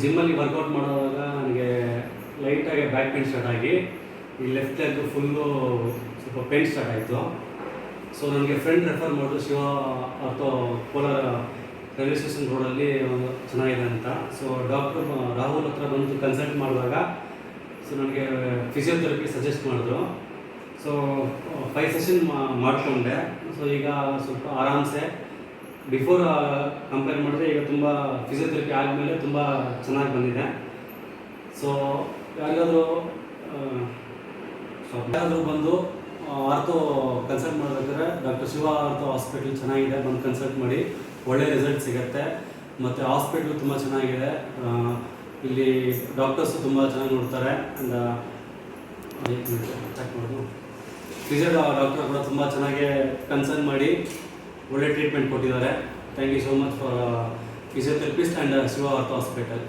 ಜಿಮ್ಮಲ್ಲಿ workout ಮಾಡುವಾಗ ನನಗೆ ಲೈಟಾಗಿ ಬ್ಯಾಕ್ ಪೇನ್ ಸ್ಟಾರ್ಟ್ ಆಗಿ ಈ ಲೆಫ್ಟ್ ಲೆಗ್ ಫುಲ್ಲು ಸ್ವಲ್ಪ ಪೇನ್ ಸ್ಟಾರ್ಟ್ ಆಯಿತು. ಸೊ ನನಗೆ ಫ್ರೆಂಡ್ ರೆಫರ್ ಮಾಡಿದ್ರು, ಶಿವ ಅಥವಾ ಕೋಲಾರ ರೈಲ್ವೆ ಸ್ಟೇಷನ್ ರೋಡಲ್ಲಿ ಚೆನ್ನಾಗಿದೆ ಅಂತ. ಸೊ ಡಾಕ್ಟರ್ ರಾಹುಲ್ ಹತ್ರ ಬಂದು ಕನ್ಸಲ್ಟ್ ಮಾಡಿದಾಗ ಸೊ ನನಗೆ ಫಿಸಿಯೋಥೆರಪಿ ಸಜೆಸ್ಟ್ ಮಾಡಿದ್ರು. ಸೊ 5 ಸೆಷನ್ ಮಾಡಿಕೊಂಡೆ. ಸೊ ಈಗ ಸ್ವಲ್ಪ ಆರಾಮ್ಸೆ ಬಿಫೋರ್ ಕಂಪೇರ್ ಮಾಡಿದ್ರೆ ಈಗ ತುಂಬ ಫಿಸಿಯೋಥೆರಪಿ ಆದಮೇಲೆ ತುಂಬ ಚೆನ್ನಾಗಿ ಬಂದಿದೆ. ಸೊ ಯಾರಿಗಾದರೂ ಬಂದು ಆರ್ಥೋ ಕನ್ಸಲ್ಟ್ ಮಾಡಬೇಕಾದ್ರೆ ಡಾಕ್ಟರ್ ಶಿವ ಆರ್ಥೋ ಹಾಸ್ಪಿಟಲ್ ಚೆನ್ನಾಗಿದೆ, ಬಂದು ಕನ್ಸಲ್ಟ್ ಮಾಡಿ ಒಳ್ಳೆ ರಿಸಲ್ಟ್ ಸಿಗುತ್ತೆ. ಮತ್ತು ಹಾಸ್ಪಿಟ್ಲು ತುಂಬ ಚೆನ್ನಾಗಿದೆ, ಇಲ್ಲಿ ಡಾಕ್ಟರ್ಸು ತುಂಬ ಚೆನ್ನಾಗಿ ನೋಡ್ತಾರೆ. ಆ್ಯಂಡ್ ಚೆಕ್ ಮಾಡೋದು ಫಿಸಿಯೋ ಡಾಕ್ಟರ್ ಕೂಡ ತುಂಬ ಚೆನ್ನಾಗಿ ಕನ್ಸಲ್ಟ್ ಮಾಡಿ ಒಳ್ಳೆ ಟ್ರೀಟ್ಮೆಂಟ್ ಕೊಟ್ಟಿದ್ದಾರೆ. Thank you so much for physiotherapist and Shiva ortho hospital.